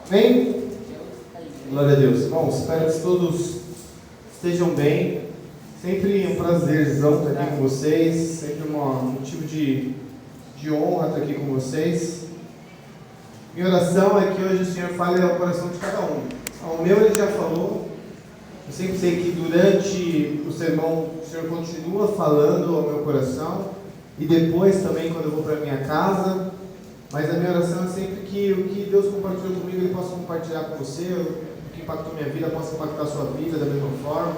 Amém? Glória a Deus. Bom, espero que todos estejam bem. Sempre um prazerzão estar aqui com vocês. Sempre um motivo de honra estar aqui com vocês. Minha oração é que hoje o Senhor fale ao coração de cada um. Ao meu ele já falou. Eu sempre sei que durante o sermão o Senhor continua falando ao meu coração. E depois também quando eu vou para minha casa. Mas a minha oração é sempre que o que Deus compartilhou comigo, Ele possa compartilhar com você, o que impactou minha vida, possa impactar a sua vida da mesma forma.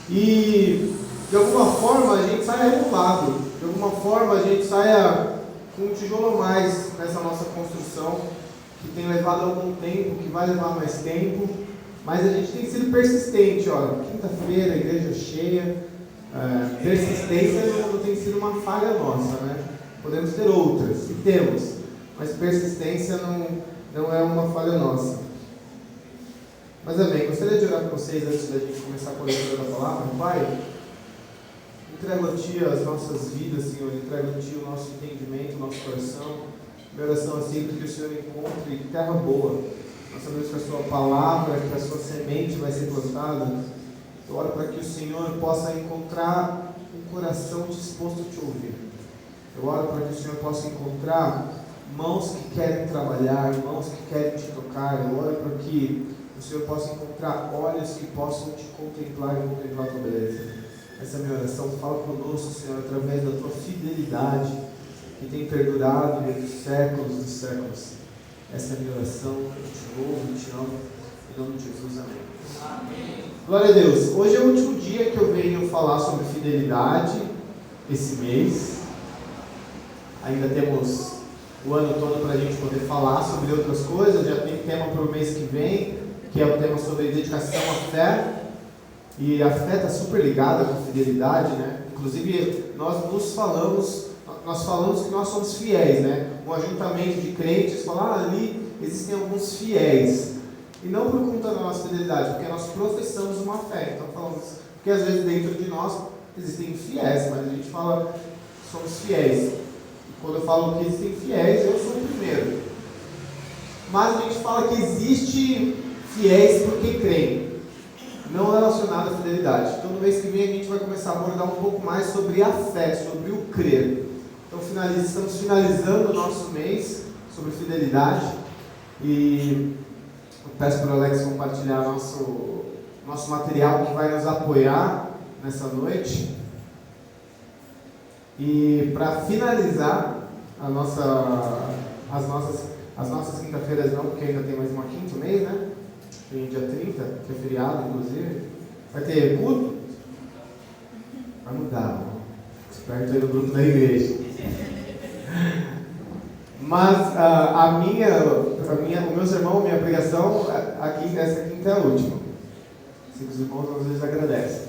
E, de alguma forma, a gente saia renovado. De alguma forma, a gente saia com um tijolo a mais nessa nossa construção, que tem levado algum tempo, que vai levar mais tempo. Mas a gente tem sido persistente, ó. Quinta-feira, igreja cheia. Persistência não tem sido uma falha nossa, né? Podemos ter outras, e temos. Mas persistência não é uma falha nossa. Mas amém, gostaria de orar com vocês antes da gente começar a leitura da palavra. Pai, entrega a Ti as nossas vidas, Senhor, entrega a Ti o nosso entendimento, o nosso coração. Minha oração é sempre que o Senhor encontre terra boa. Nós sabemos que a Sua palavra, que a Sua semente vai ser plantada. Eu oro para que o Senhor possa encontrar um coração disposto a Te ouvir. Eu oro para que o Senhor possa encontrar mãos que querem trabalhar, mãos que querem Te tocar. Eu oro para que o Senhor possa encontrar olhos que possam Te contemplar e contemplar a Tua beleza. Essa é a minha oração. Fala conosco, Senhor, através da Tua fidelidade que tem perdurado entre os séculos dos séculos. Essa é a minha oração. Eu Te louvo e Te amo. Em nome de Jesus, amém. Amém. Glória a Deus. Hoje é o último dia que eu venho falar sobre fidelidade esse mês. Ainda temos o ano todo para a gente poder falar sobre outras coisas. Já tem tema para o mês que vem, que é o tema sobre dedicação à fé. E a fé está super ligada com fidelidade, né? Inclusive, nós falamos que nós somos fiéis, né? Um ajuntamento de crentes fala, ali existem alguns fiéis. E não por conta da nossa fidelidade, porque nós professamos uma fé. Então falamos, porque às vezes dentro de nós existem fiéis, mas a gente fala que somos fiéis. Quando eu falo que existem fiéis, eu sou o primeiro. Mas a gente fala que existe fiéis porque creem, não relacionado à fidelidade. Então no mês que vem a gente vai começar a abordar um pouco mais sobre a fé, sobre o crer. Então estamos finalizando o nosso mês sobre fidelidade. E eu peço para o Alex compartilhar nosso material que vai nos apoiar nessa noite. E para finalizar as nossas quinta-feiras não, porque ainda tem mais uma quinta mês, né? Tem dia 30, que é feriado, inclusive. Vai ter culto? Vai mudar, esperto aí no grupo da igreja. Mas o meu sermão, minha pregação, essa quinta é a última. Os irmãos às vezes agradecem.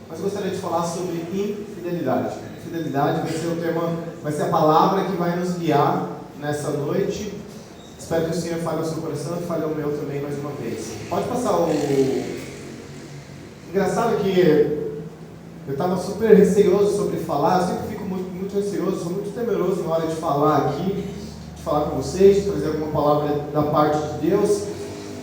Mas gostaria de falar sobre infidelidade. Fidelidade vai ser o tema, vai ser a palavra que vai nos guiar nessa noite. Espero que o Senhor fale ao seu coração e fale ao meu também mais uma vez. Pode passar o... Engraçado que eu estava super receoso sobre falar, eu sempre fico muito receoso, sou muito temeroso na hora de falar aqui, de falar com vocês, de trazer alguma palavra da parte de Deus.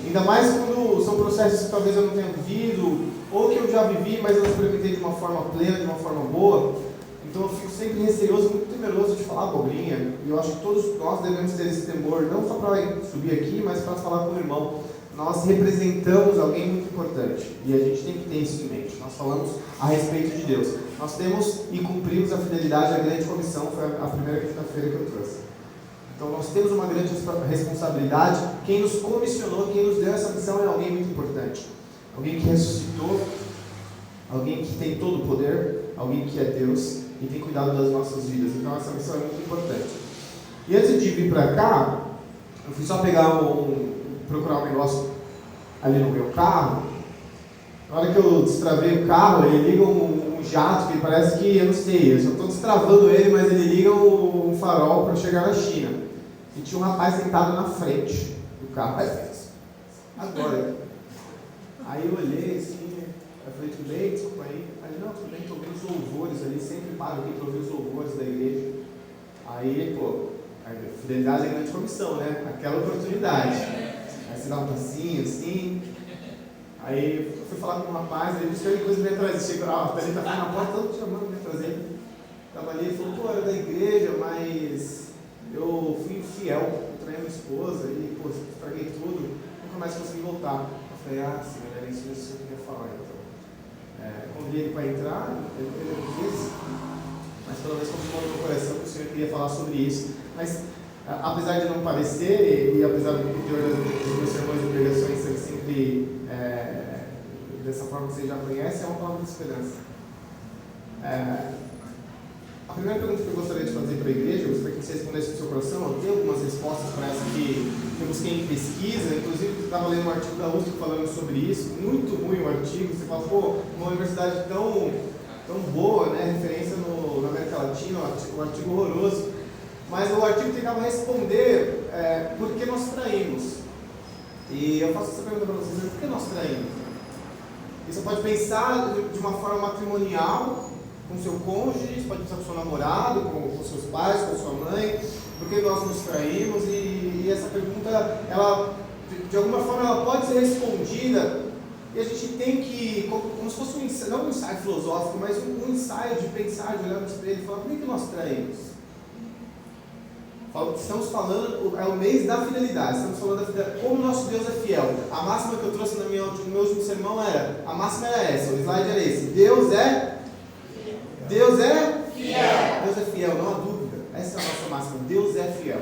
Ainda mais quando são processos que talvez eu não tenha vivido, ou que eu já vivi, mas eu experimentei de uma forma plena, de uma forma boa. Então eu fico sempre receoso, muito temeroso de falar abobrinha. E eu acho que todos nós devemos ter esse temor, não só para subir aqui, mas para falar com o irmão. Nós representamos alguém muito importante e a gente tem que ter isso em mente. Nós falamos a respeito de Deus. Nós temos e cumprimos a fidelidade, a grande comissão, foi a primeira quinta-feira que eu trouxe. Então nós temos uma grande responsabilidade. Quem nos comissionou, quem nos deu essa missão é alguém muito importante. Alguém que ressuscitou, alguém que tem todo o poder, alguém que é Deus e tem cuidado das nossas vidas. Então essa missão é muito importante. E antes de vir para cá, eu fui só procurar um negócio ali no meu carro. Na hora que eu destravei o carro, ele liga um jato que parece que, eu não sei, eu só estou destravando ele, mas ele liga um farol para chegar na China. E tinha um rapaz sentado na frente do carro. Agora. Aí eu olhei assim, eu falei, tudo bem? Desculpa aí. Aí, não, tudo bem, estou ouvindo os louvores ali, sempre paro aqui para ouvir os louvores da igreja. Aí, pô, a fidelidade é a grande comissão, né? Aquela oportunidade. Aí se dá um passinho assim. Aí eu fui falar com um rapaz, ele disse que alguma coisa me atrasei. Chegou, ele tá na porta, todo chamando, me atrasei. Estava ali e falou, pô, era da igreja, mas eu fui infiel, eu traí minha esposa e, pô, estraguei tudo, nunca mais consegui voltar. Eu falei, sim, era isso que eu queria falar, então. Convidei ele para entrar, ele não quis, mas pelo menos continuou no meu coração que o Senhor queria falar sobre isso. Mas, apesar de não parecer, e apesar do teor dos meus sermões e pregações ser sempre dessa forma que vocês já conhecem, é uma palavra de esperança. A primeira pergunta que eu gostaria de fazer para a igreja, eu gostaria que você respondesse no seu coração. Eu tenho algumas respostas para essa que eu busquei em pesquisa, inclusive eu estava lendo um artigo da USP falando sobre isso, muito ruim o artigo. Você fala, pô, uma universidade tão boa, né, referência na América Latina, um artigo horroroso. Mas o artigo tentava responder por que nós traímos. E eu faço essa pergunta para vocês, por que nós traímos? E você pode pensar de uma forma matrimonial, com seu cônjuge, você pode pensar com seu namorado, com seus pais, com sua mãe, por que nós nos traímos? E essa pergunta, ela, de alguma forma, ela pode ser respondida, e a gente tem que, como se fosse não um ensaio filosófico, mas um ensaio de pensar, de olhar no espelho e falar, por que nós traímos? Estamos falando, é o mês da fidelidade, estamos falando da fidelidade, como nosso Deus é fiel. A máxima que eu trouxe no meu último sermão a máxima era essa, o slide era esse, Deus é fiel. Deus é fiel, não há dúvida. Essa é a nossa máxima, Deus é fiel.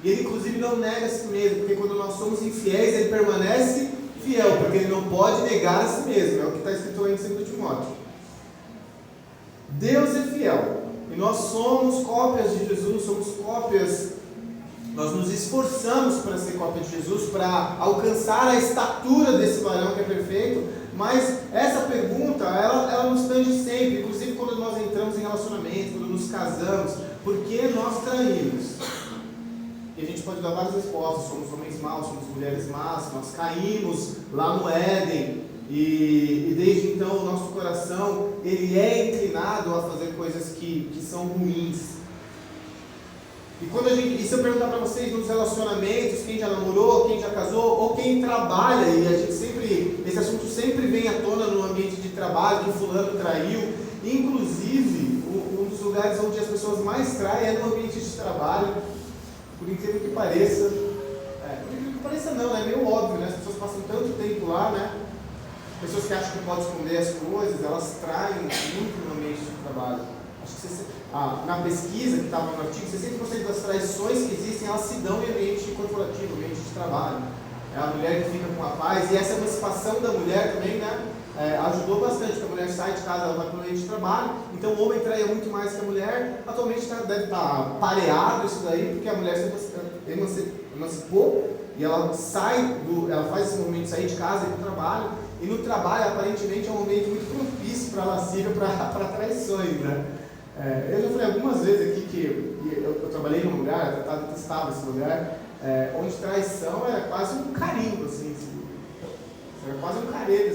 E Ele inclusive não nega a si mesmo, porque quando nós somos infiéis, Ele permanece fiel, porque Ele não pode negar a si mesmo, é o que está escrito lá em 2 Timóteo. Deus é fiel. E nós somos cópias de Jesus, nós nos esforçamos para ser cópia de Jesus, para alcançar a estatura desse varão que é perfeito, mas essa pergunta, ela nos tange sempre, inclusive quando nós entramos em relacionamento, quando nos casamos, por que nós traímos? E a gente pode dar várias respostas, somos homens maus, somos mulheres más, nós caímos lá no Éden, e desde então o nosso coração, ele é inclinado a fazer coisas que são ruins. E se eu perguntar para vocês nos relacionamentos, quem já namorou, quem já casou, ou quem trabalha, e a gente esse assunto sempre vem à tona no ambiente de trabalho, que fulano traiu, inclusive, um dos lugares onde as pessoas mais traem é no ambiente de trabalho, por incrível que pareça. Por incrível que pareça não, é meio óbvio, né? As pessoas passam tanto tempo lá, né? Pessoas que acham que podem esconder as coisas, elas traem muito no ambiente de trabalho. Acho que na pesquisa que estava no artigo, 60% das traições que existem, elas se dão em ambiente corporativo, ambiente de trabalho. É a mulher que fica com o rapaz, e essa emancipação da mulher também, né, ajudou bastante, porque a mulher sai de casa, ela vai para o ambiente de trabalho, então o homem traia muito mais que a mulher. Atualmente deve estar pareado isso daí, porque a mulher se emancipou, e ela faz esse movimento de sair de casa e ir para o trabalho, e no trabalho, aparentemente, é um momento muito propício para a lascívia, para traições, né? Eu já falei algumas vezes aqui que eu trabalhei num lugar, eu detestava esse lugar, onde traição era quase um carimbo, assim, era quase um careta,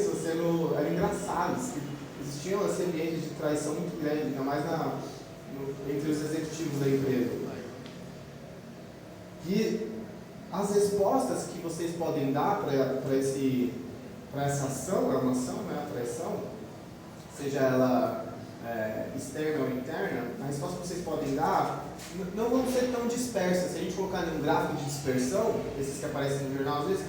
era engraçado, existiam assim, ambientes de traição muito grandes, ainda mais entre os executivos da empresa. E as respostas que vocês podem dar para essa ação, é uma ação, né, a traição, seja ela externa ou interna, a resposta que vocês podem dar não vão ser tão dispersas. Se a gente colocar em um gráfico de dispersão, esses que aparecem no jornal às vezes,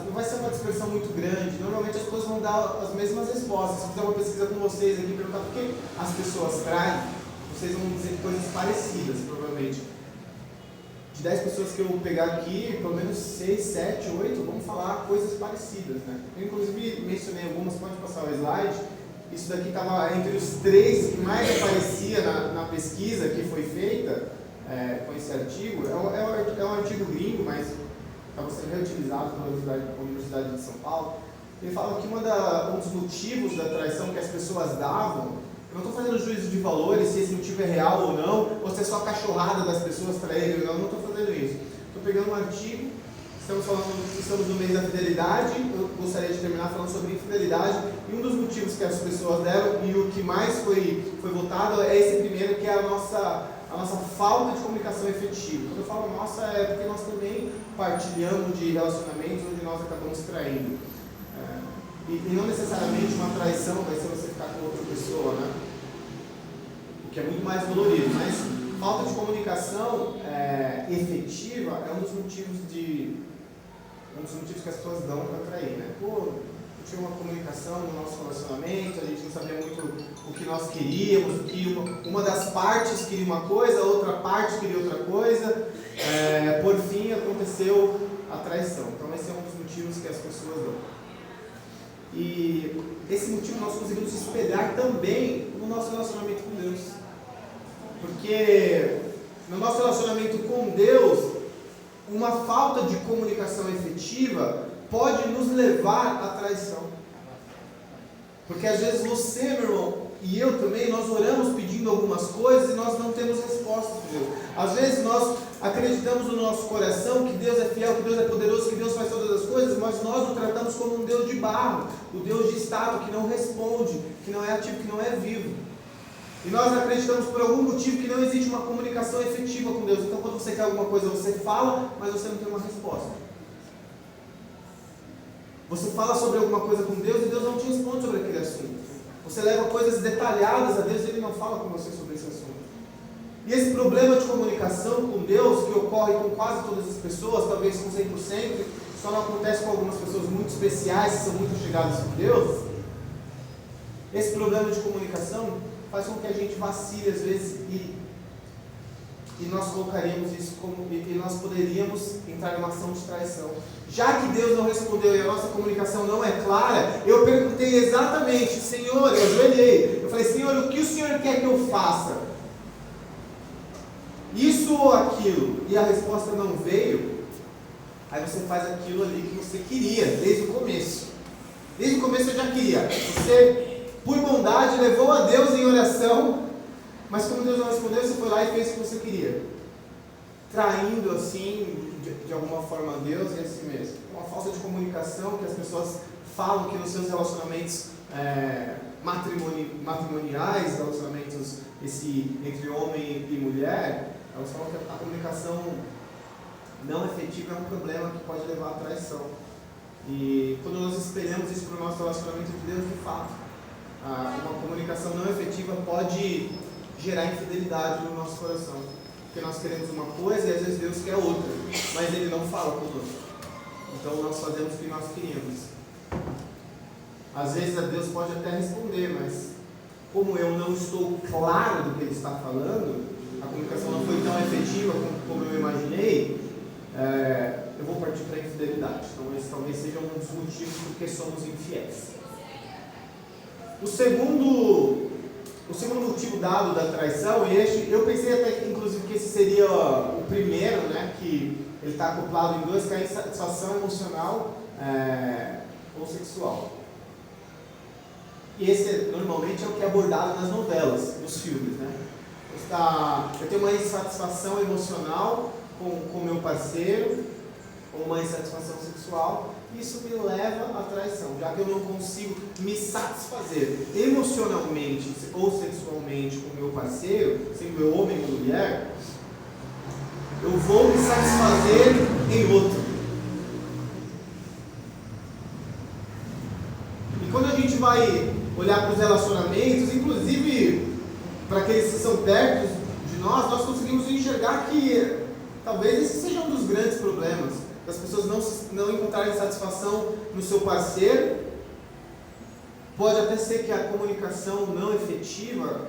não vai ser uma dispersão muito grande. Normalmente as pessoas vão dar as mesmas respostas. Se eu fizer uma pesquisa com vocês aqui e perguntar por que as pessoas traem, vocês vão dizer coisas parecidas, provavelmente. De 10 pessoas que eu pegar aqui, pelo menos 6, 7, 8 vão falar coisas parecidas, né? Eu inclusive mencionei algumas, pode passar o slide. Isso daqui estava entre os 3 que mais aparecia na pesquisa que foi feita com esse artigo. É um artigo gringo, mas estava sendo reutilizado pela Universidade de São Paulo. Ele fala que um dos motivos da traição que as pessoas davam, eu não estou fazendo juízo de valores, se esse motivo é real ou não, ou se é só a cachorrada das pessoas traírem ou não estou fazendo isso. Estou pegando um artigo, estamos no mês da fidelidade, eu gostaria de terminar falando sobre infidelidade, e um dos motivos que as pessoas deram, e o que mais foi votado, é esse primeiro, que é a a nossa falta de comunicação efetiva. Quando eu falo nossa, é porque nós também partilhamos de relacionamentos onde nós acabamos traindo. E não necessariamente uma traição vai ser você ficar com outra pessoa, né? O que é muito mais dolorido, mas falta de comunicação efetiva é um dos motivos que as pessoas dão para trair, né? Pô, tinha uma comunicação no nosso relacionamento, a gente não sabia muito o que nós queríamos, que uma das partes queria uma coisa, a outra parte queria outra coisa, por fim aconteceu a traição. Então esse é um dos motivos que as pessoas dão. E esse motivo nós conseguimos espelhar também no nosso relacionamento com Deus. Porque no nosso relacionamento com Deus, uma falta de comunicação efetiva pode nos levar à traição. Porque às vezes você, meu irmão, e eu também, nós oramos pedindo algumas coisas e nós não temos resposta de Deus. Às vezes nós acreditamos no nosso coração que Deus é fiel, que Deus é poderoso, que Deus faz todas as coisas, mas nós o tratamos como um Deus de barro, o Deus de estátua, que não responde, que não é ativo, que não é vivo. E nós acreditamos por algum motivo que não existe uma comunicação efetiva com Deus. Então quando você quer alguma coisa, você fala, mas você não tem uma resposta. Você fala sobre alguma coisa com Deus e Deus não te responde sobre aquele assunto. Você leva coisas detalhadas a Deus e Ele não fala com você sobre esse assunto. E esse problema de comunicação com Deus, que ocorre com quase todas as pessoas, talvez com 100%, só não acontece com algumas pessoas muito especiais, que são muito chegadas com Deus. Esse problema de comunicação faz com que a gente vacile às vezes e nós colocaríamos isso como, e nós poderíamos entrar numa ação de traição. Já que Deus não respondeu e a nossa comunicação não é clara, eu perguntei exatamente, Senhor, eu ajoelhei, eu falei, Senhor, o que o Senhor quer que eu faça? Isso ou aquilo? E a resposta não veio, aí você faz aquilo ali que você queria, desde o começo. Desde o começo eu já queria. Você, por bondade, levou a Deus em oração, mas como Deus não respondeu, você foi lá e fez o que você queria. Traindo assim, de alguma forma, a Deus e a si mesmo. Uma falta de comunicação que as pessoas falam que nos seus relacionamentos matrimoniais, relacionamentos entre homem e mulher, elas falam que a comunicação não efetiva é um problema que pode levar à traição. E quando nós espelhamos isso para o nosso relacionamento de Deus, de fato, uma comunicação não efetiva pode gerar infidelidade no nosso coração. Porque nós queremos uma coisa e às vezes Deus quer outra, mas Ele não fala conosco. Então nós fazemos o que nós queríamos. Às vezes a Deus pode até responder, mas como eu não estou claro do que Ele está falando, a comunicação não foi tão efetiva como eu imaginei, eu vou partir para a infidelidade. Então esse talvez seja um dos motivos porque somos infiéis. O segundo motivo dado da traição, e eu pensei até que inclusive que esse seria o primeiro, né, que ele está acoplado em dois, que é a insatisfação emocional ou sexual. E esse normalmente é o que é abordado nas novelas, nos filmes, né? Eu tenho uma insatisfação emocional com o meu parceiro, ou uma insatisfação sexual, isso me leva à traição, já que eu não consigo me satisfazer emocionalmente ou sexualmente com o meu parceiro, sendo eu homem ou mulher, eu vou me satisfazer em outro. E quando a gente vai olhar para os relacionamentos, inclusive para aqueles que são perto de nós conseguimos enxergar que talvez esse seja um dos grandes problemas, das pessoas não encontrarem satisfação no seu parceiro. Pode até ser que a comunicação não efetiva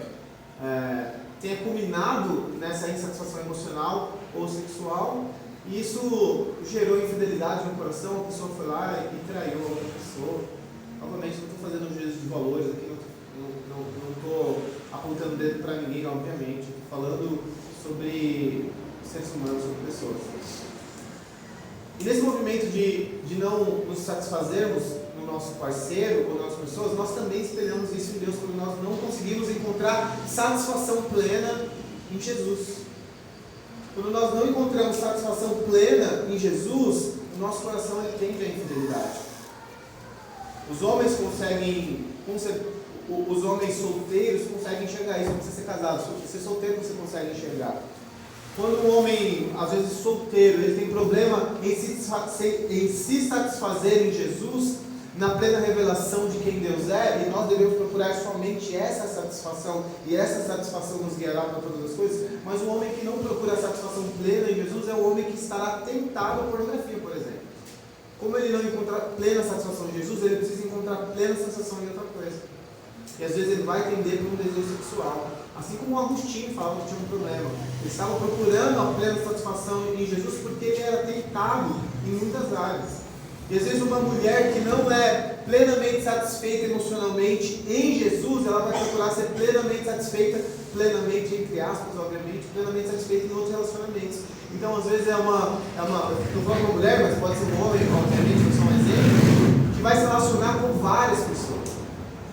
tenha culminado nessa insatisfação emocional ou sexual, e isso gerou infidelidade no coração, a pessoa foi lá e traiu a outra pessoa. Novamente, não estou fazendo um juízo de valores aqui, não estou apontando o dedo para ninguém, obviamente, estou falando sobre seres humanos, sobre pessoas. E nesse movimento de não nos satisfazermos no nosso parceiro ou nas pessoas, nós também espelhamos isso em Deus, quando nós não conseguimos encontrar satisfação plena em Jesus. Quando nós não encontramos satisfação plena em Jesus, o nosso coração tende à infidelidade. Os homens conseguem, os homens solteiros conseguem enxergar isso, não precisa ser casado. Se ser solteiro você consegue enxergar. Quando um homem, às vezes solteiro, ele tem problema em se satisfazer em Jesus, na plena revelação de quem Deus é, e nós devemos procurar somente essa satisfação, e essa satisfação nos guiará para todas as coisas, mas o homem que não procura a satisfação plena em Jesus é o homem que estará tentado à pornografia, por exemplo. Como ele não encontra plena satisfação em Jesus, ele precisa encontrar plena satisfação em outra coisa. E às vezes ele vai tender para um desejo sexual. Assim como o Agostinho falava que tinha um problema. Ele estava procurando a plena satisfação em Jesus porque ele era tentado em muitas áreas. E às vezes uma mulher que não é plenamente satisfeita emocionalmente em Jesus, ela vai procurar ser plenamente satisfeita, plenamente entre aspas, obviamente, plenamente satisfeita em outros relacionamentos. Então às vezes não falo uma mulher, mas pode ser um homem, obviamente, eu sou um exemplo, que vai se relacionar com várias pessoas.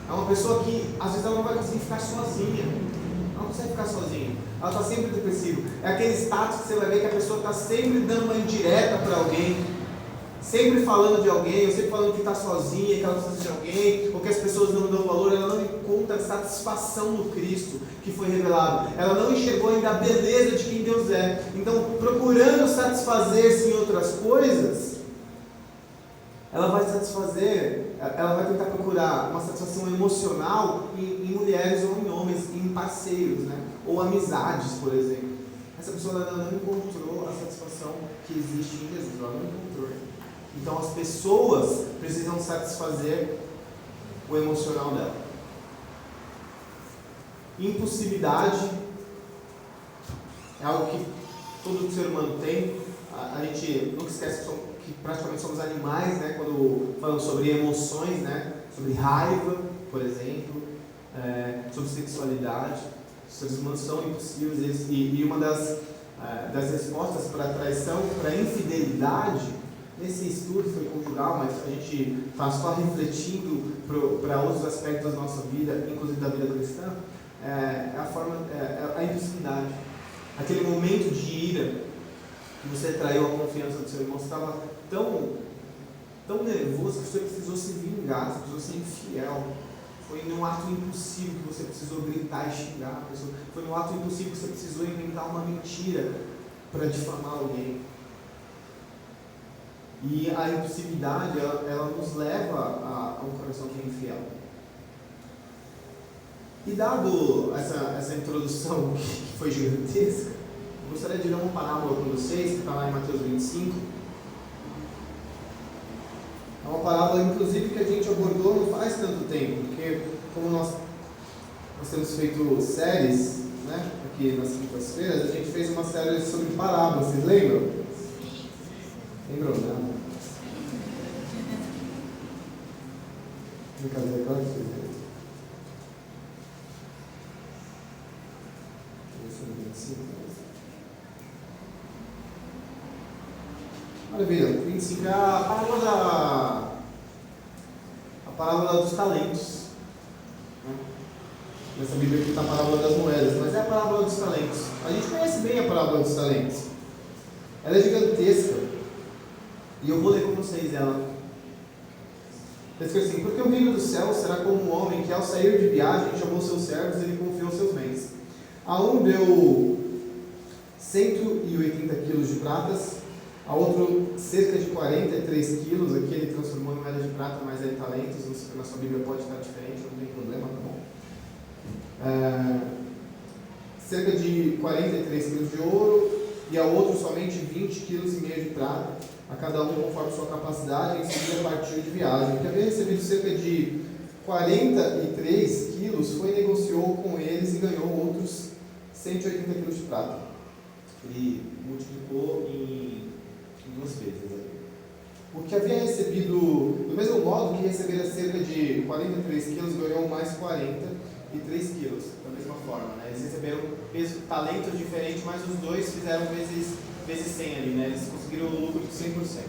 É uma pessoa que às vezes ela não vai conseguir ficar sozinha. Ela não consegue ficar sozinha. Ela está sempre depressiva. É aquele status que você vai ver que a pessoa está sempre dando uma indireta para alguém, sempre falando de alguém, ou sempre falando que está sozinha, que ela precisa de alguém, ou que as pessoas não dão valor. Ela não encontra satisfação no Cristo que foi revelado. Ela não enxergou ainda a beleza de quem Deus é. Então, procurando satisfazer-se em outras coisas, ela vai tentar procurar uma satisfação emocional em mulheres ou em homens, em parceiros, né? Ou amizades, por exemplo. Essa pessoa ainda não encontrou a satisfação que existe em Jesus, ela não encontrou. Então as pessoas precisam satisfazer o emocional dela. Impulsividade é algo que todo ser humano tem. A gente nunca esquece que praticamente somos animais, né? Quando falamos sobre emoções, né? Sobre raiva, por exemplo, sobre sexualidade. Os seres humanos são impossíveis e uma das respostas para a traição, para a infidelidade, nesse estudo foi conjugal, mas a gente está só refletindo para outros aspectos da nossa vida, inclusive da vida cristã, a impulsividade. Aquele momento de ira, que você traiu a confiança do seu irmão, você estava tão nervoso que você precisou se vingar, você precisou ser infiel. Foi num ato impulsivo que você precisou gritar e xingar a pessoa. Foi num ato impulsivo que você precisou inventar uma mentira para difamar alguém. E a impulsividade, ela nos leva a um coração que é infiel. E dado essa introdução que foi gigantesca, eu gostaria de ler uma parábola com vocês, que está lá em Mateus 25. É uma parábola, inclusive, que a gente abordou não faz tanto tempo, porque como nós temos feito séries, né, aqui nas quintas-feiras, a gente fez uma série sobre parábolas, vocês lembram? Lembram, né? Brincadeira, claro que vocês lembram. Maravilha, 25 é a parábola dos talentos. Nessa Bíblia aqui está a parábola das moedas, mas é a parábola dos talentos. A gente conhece bem a parábola dos talentos. Ela é gigantesca. E eu vou ler com vocês ela. Diz assim: porque o reino do céu será como um homem que, ao sair de viagem, chamou seus servos e lhe confiou seus bens. A um deu 180 quilos de pratas, a outro cerca de 43 quilos, aqui ele transformou em moeda de prata, mas é em talentos, na sua Bíblia pode estar diferente, não tem problema, tá bom? Cerca de 43 quilos de ouro, e a outro somente 20 quilos e meio de prata, a cada um conforme sua capacidade, em seguida partiu de viagem. O que havia recebido cerca de 43 quilos, foi e negociou com eles e ganhou outros 180 quilos de prata. Ele multiplicou em 2 vezes. O que havia recebido, do mesmo modo que recebera cerca de 43 quilos, ganhou mais 43 quilos, da mesma forma, né? Eles receberam talentos diferentes, mas os dois fizeram vezes 100 ali, né? Eles conseguiram o lucro de 100%.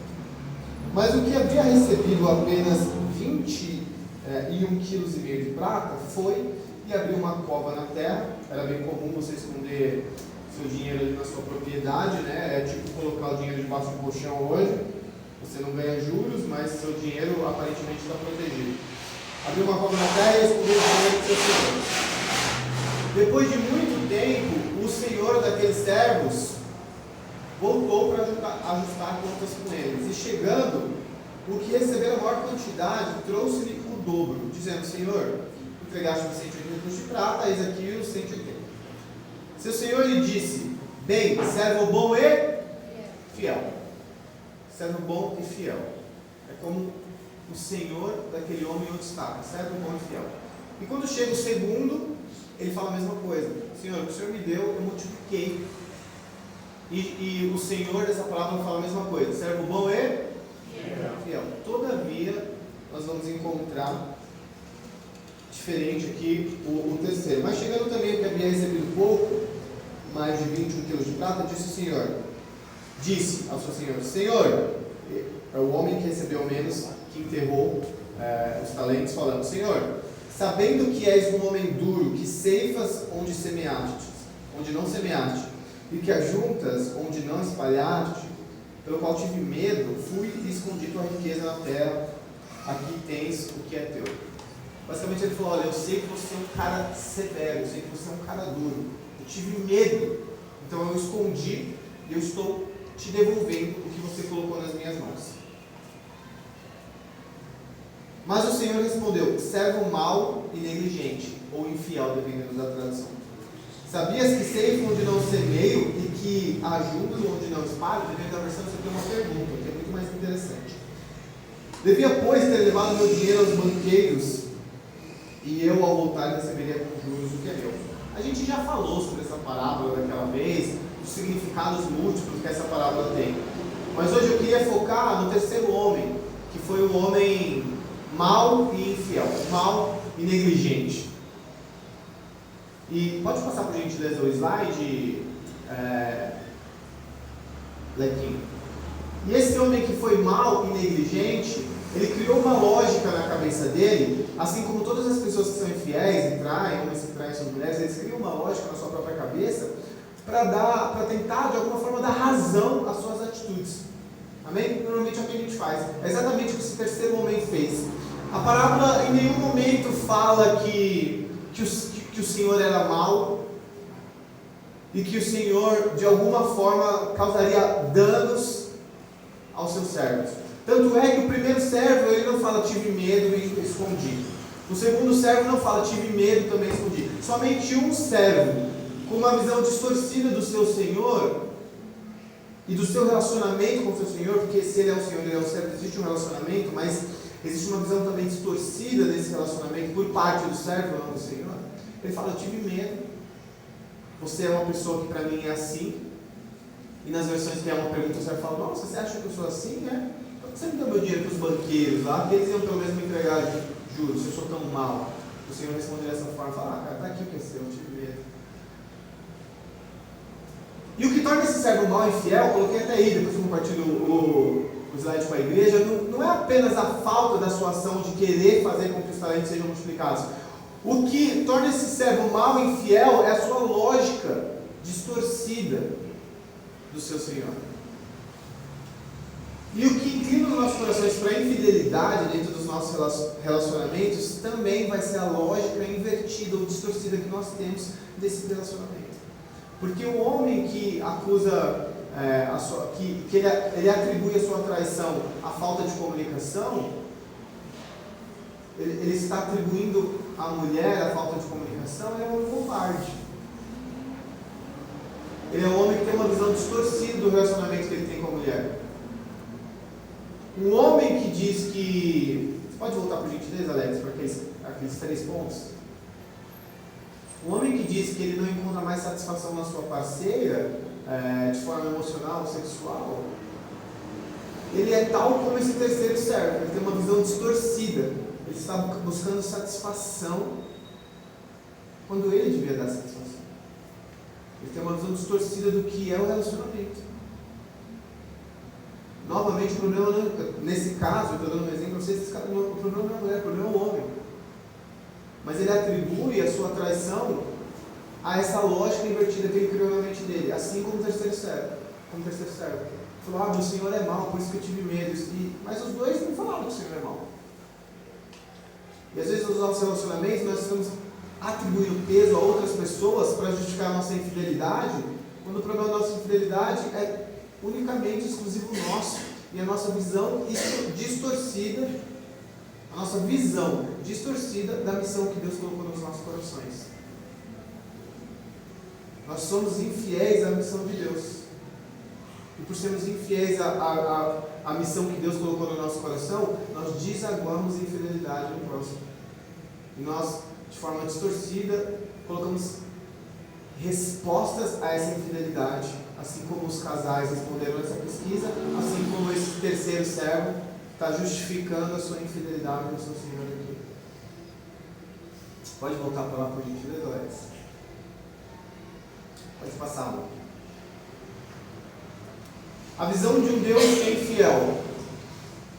Mas o que havia recebido apenas 21 quilos e meio de prata, foi e abriu uma cova na terra. Era bem comum você esconder seu dinheiro ali na sua propriedade, né? É tipo colocar o dinheiro debaixo do colchão hoje. Você não ganha juros, mas seu dinheiro aparentemente está protegido. abriu uma cova na terra e escondeu o dinheiro do seu senhor. Depois de muito tempo, o senhor daqueles servos voltou para ajustar contas com eles. E chegando, o que receberam a maior quantidade, trouxe-lhe o dobro, dizendo: Senhor, entregaste-me 180 quilos de prata, eis aqui os 180. Seu senhor lhe disse: Bem, servo bom e fiel. Servo bom e fiel. É como o senhor daquele homem onde está, servo bom e fiel. E quando chega o segundo, ele fala a mesma coisa: Senhor, o que o Senhor me deu, eu multipliquei. E o Senhor dessa palavra fala a mesma coisa: servo bom e fiel. Todavia, nós vamos encontrar diferente aqui o terceiro. Mas chegando também o que havia recebido pouco, mais de 21 quilos de prata, disse ao seu senhor: Senhor, é o homem que recebeu menos, que enterrou os talentos, falando: Senhor, sabendo que és um homem duro, que ceifas onde não semeaste, e que ajuntas onde não espalhaste, pelo qual tive medo, fui e escondi tua riqueza na terra, aqui tens o que é teu. Basicamente ele falou: olha, eu sei que você é um cara severo, eu sei que você é um cara duro, eu tive medo, então eu escondi e eu estou te devolvendo o que você colocou nas minhas mãos. Mas o Senhor respondeu: servo mau e negligente, ou infiel, dependendo da tradução. Sabias que ceifo onde não semeio e que ajunto onde não espalho? Dependendo da versão, você tem uma pergunta, que é muito mais interessante. Devia, pois, ter levado meu dinheiro aos banqueiros, e eu, ao voltar, receberia com juros o que é meu. A gente já falou sobre essa parábola daquela vez, os significados múltiplos que essa parábola tem. Mas hoje eu queria focar no terceiro homem, que foi o homem mau e infiel, mau e negligente. E pode passar por gentileza o slide, Lequinho. E esse homem que foi mau e negligente, ele criou uma lógica na cabeça dele, assim como todas as pessoas que são infiéis e traem, homens que traem suas mulheres, eles criam uma lógica na sua própria cabeça para tentar de alguma forma dar razão às suas atitudes. Amém? Normalmente é o que a gente faz. É exatamente o que esse terceiro homem fez. A parábola em nenhum momento fala que o Senhor era mau e que o Senhor de alguma forma causaria danos aos seus servos. Tanto é que o primeiro servo, ele não fala tive medo e escondi. O segundo servo não fala tive medo e também escondi. Somente um servo, com uma visão distorcida do seu Senhor e do seu relacionamento com o seu Senhor, porque se ele é o Senhor, ele é o servo, existe um relacionamento, mas existe uma visão também distorcida desse relacionamento por parte do servo, não do Senhor. Ele fala: eu tive medo, você é uma pessoa que para mim é assim. E nas versões que é uma pergunta, o servo fala: nossa, você acha que eu sou assim, né? Por que você me deu meu dinheiro para os banqueiros lá? Porque eles iam pelo menos me entregar juros, se eu sou tão mal. O Senhor responde dessa forma, fala: cara, está aqui o que é seu, eu tive medo. E o que torna esse servo mau e infiel, eu coloquei até aí, depois eu compartilho o slide com a igreja, não é apenas a falta da sua ação de querer fazer com que os talentos sejam multiplicados. O que torna esse servo mau e infiel é a sua lógica distorcida do seu Senhor. E o que inclina os nossos corações para a infidelidade dentro dos nossos relacionamentos também vai ser a lógica invertida ou distorcida que nós temos desse relacionamento. Porque o homem que acusa, ele atribui a sua traição à falta de comunicação, ele está atribuindo à mulher a falta de comunicação, ele é um homem covarde. Ele é um homem que tem uma visão distorcida do relacionamento que ele tem com a mulher. Um homem que diz que... Você pode voltar por gentileza, Alex, para aqueles 3 pontos? Um homem que diz que ele não encontra mais satisfação na sua parceira, de forma emocional ou sexual, ele é tal como esse terceiro servo. Ele tem uma visão distorcida. Ele está buscando satisfação quando ele devia dar satisfação. Ele tem uma visão distorcida do que é o relacionamento. Novamente, o problema não, nesse caso, eu estou dando um exemplo para vocês, o problema não é a mulher, o problema é o homem. Mas ele atribui a sua traição a essa lógica invertida que ele criou na mente dele, assim como o terceiro servo. Falou: meu Senhor é mau, por isso que eu tive medo. Mas os dois não falaram que o Senhor é mau. E às vezes nos nossos relacionamentos nós estamos atribuindo peso a outras pessoas para justificar a nossa infidelidade, quando o problema da nossa infidelidade é unicamente exclusivo nosso. E a nossa visão distorcida, da missão que Deus colocou nos nossos corações. Nós somos infiéis à missão de Deus. E por sermos infiéis à missão que Deus colocou no nosso coração, nós desaguamos infidelidade no próximo. E nós, de forma distorcida, colocamos respostas a essa infidelidade, assim como os casais responderam a essa pesquisa, assim como esse terceiro servo está justificando a sua infidelidade no seu Senhor aqui. Pode voltar para lá, por gentileza, Alex? Pode passar, amor. A visão de um Deus que é infiel.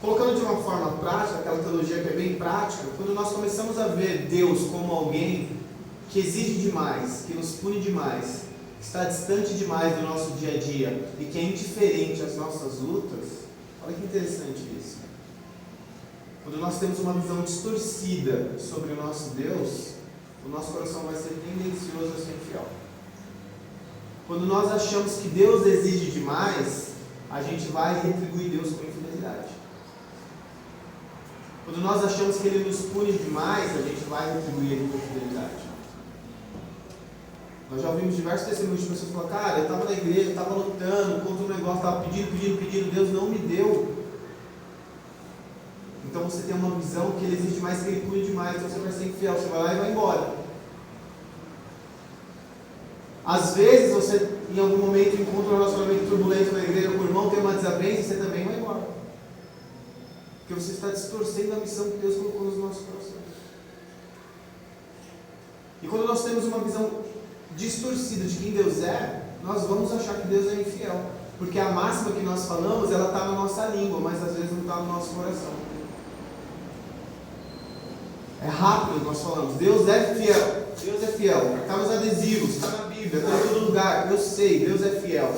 Colocando de uma forma prática, aquela teologia que é bem prática, quando nós começamos a ver Deus como alguém que exige demais, que nos pune demais, que está distante demais do nosso dia a dia e que é indiferente às nossas lutas, olha que interessante isso. Quando nós temos uma visão distorcida sobre o nosso Deus, o nosso coração vai ser tendencioso a ser infiel. Quando nós achamos que Deus exige demais, a gente vai retribuir Deus com infidelidade. Quando nós achamos que Ele nos pune demais, a gente vai retribuir Ele com infidelidade. Nós já ouvimos diversos testemunhos de pessoas que falam: cara, eu estava na igreja, eu estava lutando contra um negócio, estava pedindo, Deus não me deu. Então você tem uma visão que Ele exige demais, que Ele pune demais, então você vai ser infiel, você vai lá e vai embora. Às vezes você, em algum momento, encontra um relacionamento turbulento na igreja com o irmão, tem uma desavença e você também vai embora. Porque você está distorcendo a missão que Deus colocou nos nossos corações. E quando nós temos uma visão distorcida de quem Deus é, nós vamos achar que Deus é infiel. Porque a máxima que nós falamos, ela está na nossa língua, mas às vezes não está no nosso coração. É rápido nós falamos, Deus é fiel, está nos adesivos, está na Bíblia, está em todo lugar, eu sei, Deus é fiel.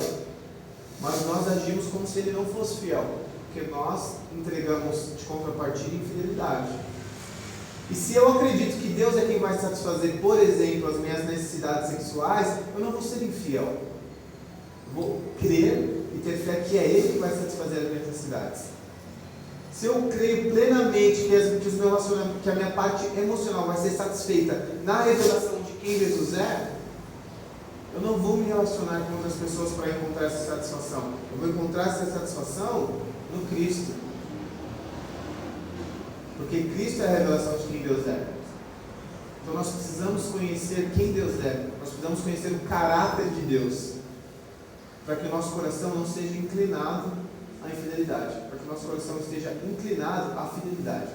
Mas nós agimos como se Ele não fosse fiel, porque nós entregamos de contrapartida infidelidade. E se eu acredito que Deus é quem vai satisfazer, por exemplo, as minhas necessidades sexuais, eu não vou ser infiel. Vou crer e ter fé que é Ele que vai satisfazer as minhas necessidades. Se eu creio plenamente que a minha parte emocional vai ser satisfeita na revelação de quem Jesus é, eu não vou me relacionar com outras pessoas para encontrar essa satisfação. Eu vou encontrar essa satisfação no Cristo. Porque Cristo é a revelação de quem Deus é. Então nós precisamos conhecer quem Deus é. Nós precisamos conhecer o caráter de Deus, para que o nosso coração não seja inclinado à infidelidade, para que o nosso coração esteja inclinado à fidelidade.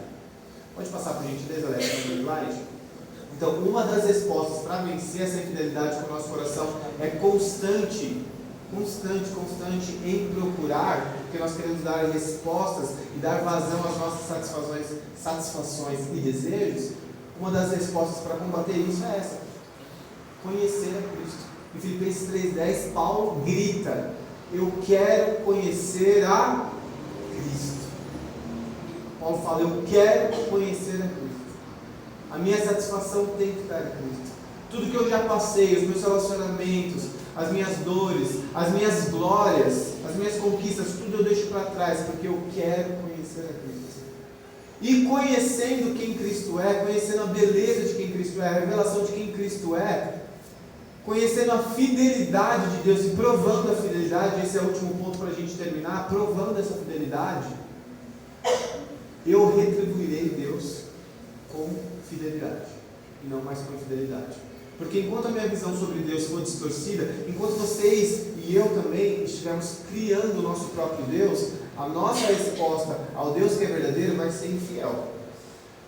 Pode passar por gentileza, Alex, no slide? Então, uma das respostas para vencer essa infidelidade com o nosso coração é constante em procurar, porque nós queremos dar respostas e dar vazão às nossas satisfações e desejos. Uma das respostas para combater isso é essa: conhecer a Cristo. Em Filipenses 3,10, Paulo grita: eu quero conhecer a Cristo. Paulo fala: eu quero conhecer a Cristo. A minha satisfação tem que estar em Cristo. Tudo que eu já passei, os meus relacionamentos, as minhas dores, as minhas glórias, as minhas conquistas, tudo eu deixo para trás, porque eu quero conhecer a Cristo. E conhecendo quem Cristo é, conhecendo a beleza de quem Cristo é, a revelação de quem Cristo é, conhecendo a fidelidade de Deus e provando a fidelidade, esse é o último ponto para a gente terminar, provando essa fidelidade, eu retribuirei Deus com fidelidade, e não mais com infidelidade. Porque enquanto a minha visão sobre Deus for distorcida, enquanto vocês e eu também estivermos criando o nosso próprio Deus, a nossa resposta ao Deus que é verdadeiro vai ser infiel.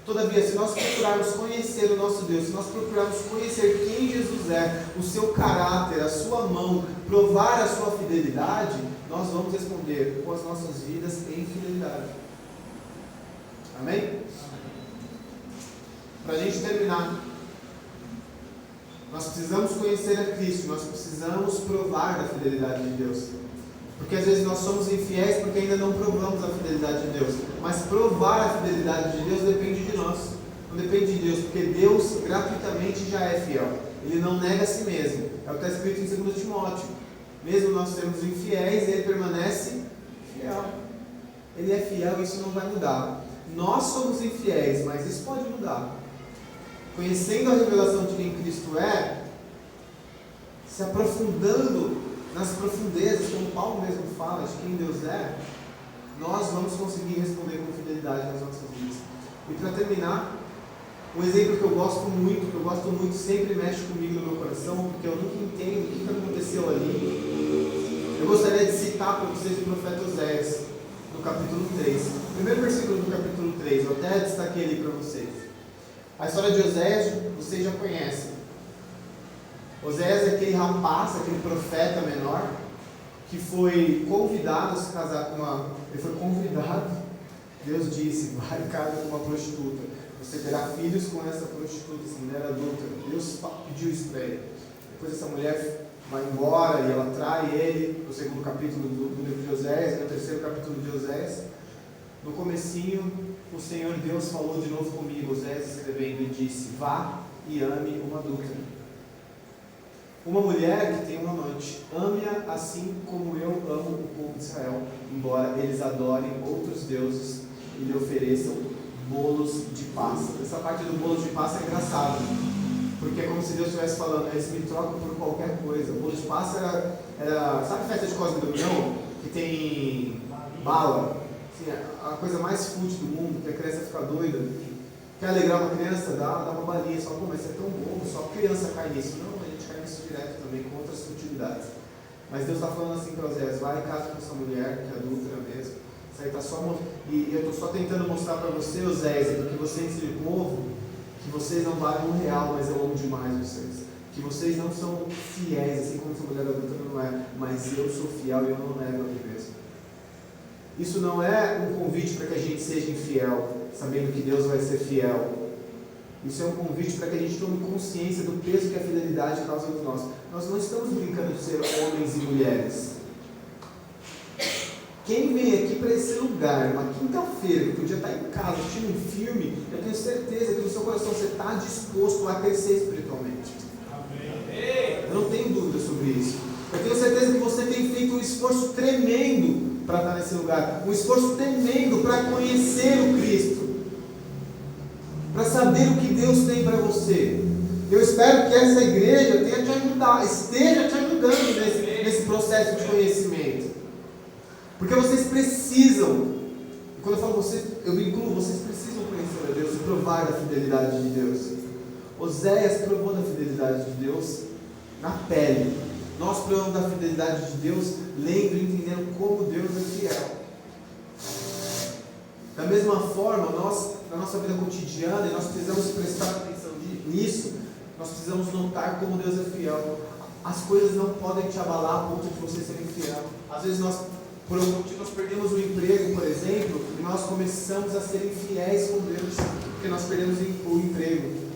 Todavia, se nós procurarmos conhecer o nosso Deus, se nós procurarmos conhecer quem Jesus é, o seu caráter, a sua mão, provar a sua fidelidade, nós vamos responder com as nossas vidas em fidelidade. Amém? Para a gente terminar, nós precisamos conhecer a Cristo, nós precisamos provar da fidelidade de Deus. Porque às vezes nós somos infiéis porque ainda não provamos a fidelidade de Deus. Mas provar a fidelidade de Deus depende de nós. Não depende de Deus, porque Deus gratuitamente já é fiel. Ele não nega a si mesmo. É o que está escrito em 2 Timóteo. Mesmo nós sermos infiéis, Ele permanece fiel. Ele é fiel e isso não vai mudar. Nós somos infiéis, mas isso pode mudar. Conhecendo a revelação de quem Cristo é, se aprofundando nas profundezas, como Paulo mesmo fala, de quem Deus é, nós vamos conseguir responder com fidelidade nas nossas vidas. E para terminar, um exemplo que eu gosto muito, sempre mexe comigo no meu coração, porque eu nunca entendo o que aconteceu ali. Eu gostaria de citar para vocês o profeta Oséias, no capítulo 3. O primeiro versículo do capítulo 3, eu até destaquei ali para vocês. A história de Oséias, vocês já conhecem. Oséias é aquele rapaz, aquele profeta menor, que foi convidado a se casar com uma... Ele foi convidado, Deus disse, vai em casa com uma prostituta. Você terá filhos com essa prostituta, essa mulher adulta. Deus pediu isso para ele. Depois essa mulher vai embora e ela trai ele, no segundo capítulo do livro de Oséias, no terceiro capítulo de Oséias. No comecinho, o Senhor Deus falou de novo comigo, Oséias escrevendo, e disse, vá e ame uma adúltera. Uma mulher que tem um amante, ame-a assim como eu amo o povo de Israel, embora eles adorem outros deuses e lhe ofereçam bolos de passa. Essa parte do bolo de passa é engraçada, porque é como se Deus estivesse falando, eles me trocam por qualquer coisa. O bolo de passa era sabe a festa de Cosme e Damião, que tem bala? Assim, a coisa mais fútil do mundo, que a criança fica doida. Quer alegrar uma criança? Dá uma balinha, só, pô, mas isso é tão bobo, só a criança cai nisso. Não, a gente cai nisso direto também, com outras futilidades. Mas Deus está falando assim para Oséias, vai em casa com essa mulher, que é adúltera mesmo. Isso aí tá só, e eu estou só tentando mostrar para você, Oséias, para que você ensine o povo, que vocês não valem R$1, mas eu amo demais vocês. Que vocês não são fiéis, assim como essa mulher adúltera não é, mas eu sou fiel e eu não nego a mim mesmo. Isso não é um convite para que a gente seja infiel, sabendo que Deus vai ser fiel. Isso é um convite para que a gente tome consciência do peso que a fidelidade causa em nós. Nós não estamos brincando de ser homens e mulheres. Quem vem aqui para esse lugar, uma quinta-feira, que podia estar em casa assistindo um filme, eu tenho certeza que no seu coração você está disposto a crescer espiritualmente. Amém. Eu não tenho dúvida sobre isso. Eu tenho certeza que você tem feito um esforço tremendo para estar nesse lugar, um esforço tremendo para conhecer o Cristo, para saber o que Deus tem para você. Eu espero que essa igreja tenha te ajudado, esteja te ajudando nesse processo de conhecimento, porque vocês precisam, e quando eu falo você, eu me incluo, vocês precisam conhecer a Deus e provar da fidelidade de Deus. Oséias provou da fidelidade de Deus na pele. Nós provamos da fidelidade de Deus lendo e entendendo como Deus é fiel. Da mesma forma, nós, na nossa vida cotidiana, e nós precisamos prestar atenção nisso, nós precisamos notar como Deus é fiel. As coisas não podem te abalar a ponto de você ser infiel. Às vezes por algum motivo, nós perdemos o emprego, por exemplo, e nós começamos a ser infiéis com Deus, porque nós perdemos o emprego.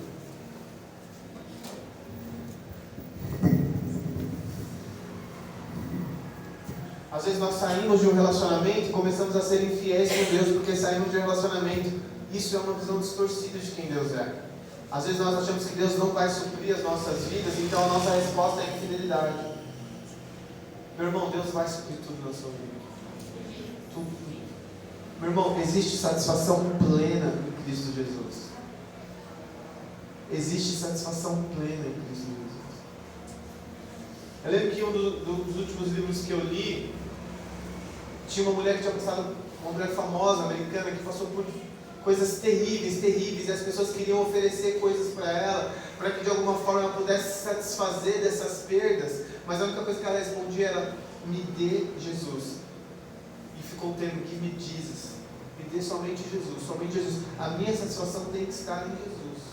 Às vezes nós saímos de um relacionamento e começamos a ser infiéis com Deus porque saímos de um relacionamento. Isso é uma visão distorcida de quem Deus é. Às vezes nós achamos que Deus não vai suprir as nossas vidas, então a nossa resposta é infidelidade. Meu irmão, Deus vai suprir tudo na sua vida. Tudo. Meu irmão, existe satisfação plena em Cristo Jesus. Existe satisfação plena em Cristo Jesus. Eu lembro que um dos últimos livros que eu li, tinha uma mulher que tinha passado, uma mulher famosa, americana, que passou por coisas terríveis, e as pessoas queriam oferecer coisas para ela, para que de alguma forma ela pudesse se satisfazer dessas perdas, mas a única coisa que ela respondia era, me dê Jesus. E ficou o termo, que me dizes? Me dê somente Jesus. A minha satisfação tem que estar em Jesus.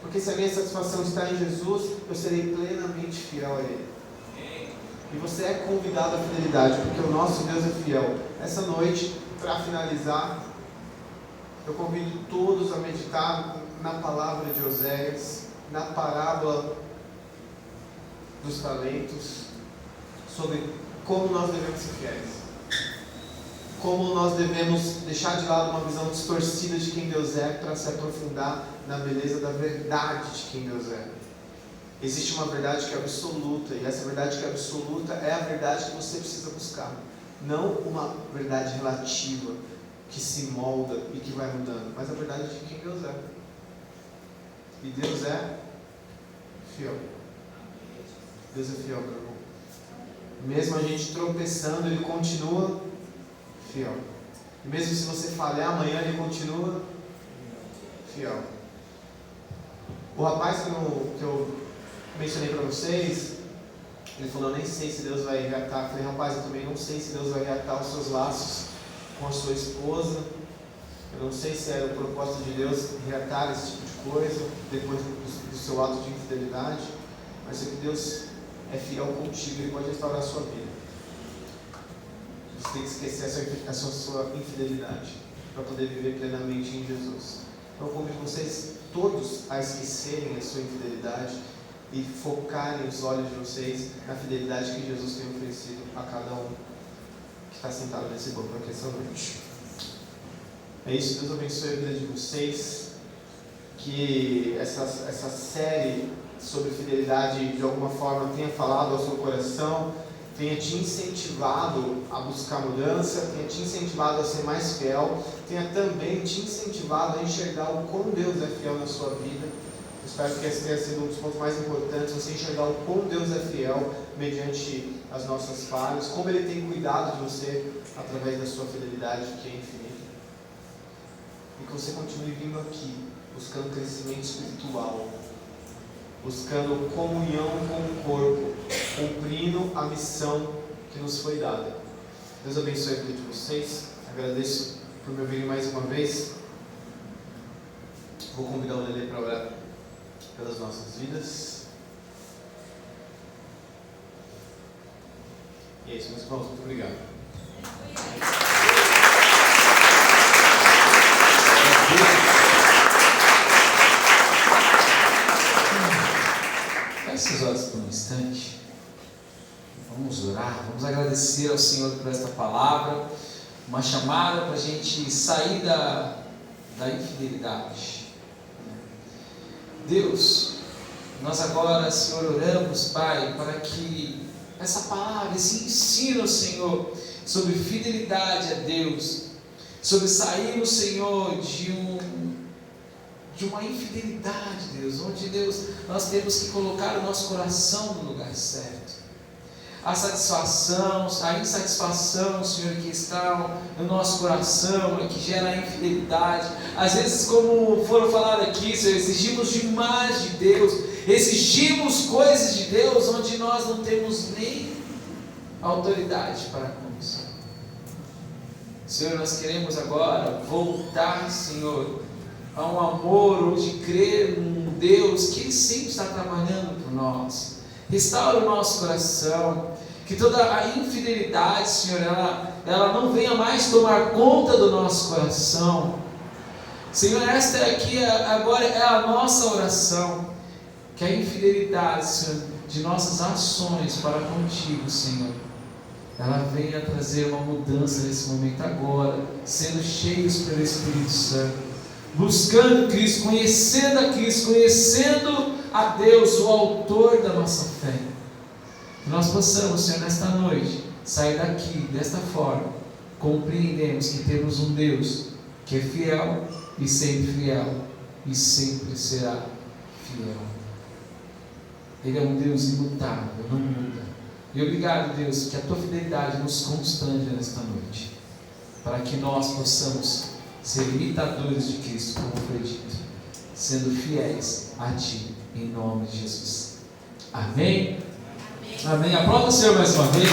Porque se a minha satisfação está em Jesus, eu serei plenamente fiel a Ele. E você é convidado à fidelidade, porque o nosso Deus é fiel. Essa noite, para finalizar, eu convido todos a meditar na palavra de Oséias, na parábola dos talentos, sobre como nós devemos ser fiéis. como nós devemos deixar de lado uma visão distorcida de quem Deus é para se aprofundar na beleza da verdade de quem Deus é. Existe uma verdade que é absoluta, e essa verdade que é absoluta é a verdade que você precisa buscar, não uma verdade relativa que se molda e que vai mudando, mas a verdade de quem Deus é. E Deus é fiel. Deus é fiel, meu irmão. Mesmo a gente tropeçando, Ele continua fiel. E mesmo se você falhar amanhã, Ele continua fiel. O rapaz que eu mencionei para vocês, ele falou: eu nem sei se Deus vai reatar. Eu falei: rapaz, eu também não sei se Deus vai reatar os seus laços com a sua esposa. Eu não sei se é o propósito de Deus reatar esse tipo de coisa depois do seu ato de infidelidade, mas sei que Deus é fiel contigo, Ele pode restaurar a sua vida. Você tem que esquecer a sua infidelidade para poder viver plenamente em Jesus. Então eu convido vocês todos a esquecerem a sua infidelidade e focarem os olhos de vocês na fidelidade que Jesus tem oferecido a cada um que está sentado nesse banco aqui essa noite. É isso, Deus abençoe a vida de vocês, que essa série sobre fidelidade de alguma forma tenha falado ao seu coração, tenha te incentivado a buscar mudança, tenha te incentivado a ser mais fiel, tenha também te incentivado a enxergar o quão Deus é fiel na sua vida. Eu espero que esse tenha sido um dos pontos mais importantes, você enxergar o quão Deus é fiel mediante as nossas falhas, como Ele tem cuidado de você através da sua fidelidade que é infinita. E que você continue vindo aqui, buscando crescimento espiritual, buscando comunhão com o corpo, cumprindo a missão que nos foi dada. Deus abençoe a vida de vocês. Agradeço por me ouvirem mais uma vez. Vou convidar o Lelê para orar pelas nossas vidas. E é isso, meus irmãos. Muito obrigado. Feche os olhos por um instante. Vamos orar, vamos agradecer ao Senhor por esta palavra, uma chamada para a gente sair da infidelidade. Deus, nós agora, Senhor, oramos, Pai, para que essa palavra, esse ensino, Senhor, sobre fidelidade a Deus, sobre sairmos, Senhor, de uma infidelidade, Deus, onde, Deus, nós temos que colocar o nosso coração no lugar certo. A satisfação, a insatisfação, Senhor, que está no nosso coração, que gera a infidelidade. Às vezes, como foram falado aqui, Senhor, exigimos demais de Deus, exigimos coisas de Deus onde nós não temos nem autoridade para com isso. Senhor, nós queremos agora voltar, Senhor, a um amor, ou de crer num Deus que Ele sempre está trabalhando por nós. Restaura o nosso coração, que toda a infidelidade, Senhor, ela não venha mais tomar conta do nosso coração. Senhor, esta aqui agora é a nossa oração, que a infidelidade, Senhor, de nossas ações para contigo, Senhor, ela venha trazer uma mudança nesse momento agora, sendo cheios pelo Espírito Santo, buscando Cristo, conhecendo a Cristo, conhecendo a Deus, o autor da nossa fé. Que nós possamos, Senhor, nesta noite, sair daqui desta forma, compreendemos que temos um Deus que é fiel e sempre será fiel. Ele é um Deus imutável, não muda. E obrigado, Deus, que a tua fidelidade nos constrange nesta noite, para que nós possamos ser imitadores de Cristo, como foi dito, sendo fiéis a Ti, em nome de Jesus. Amém? Amém. Aplauda o Senhor mais uma vez.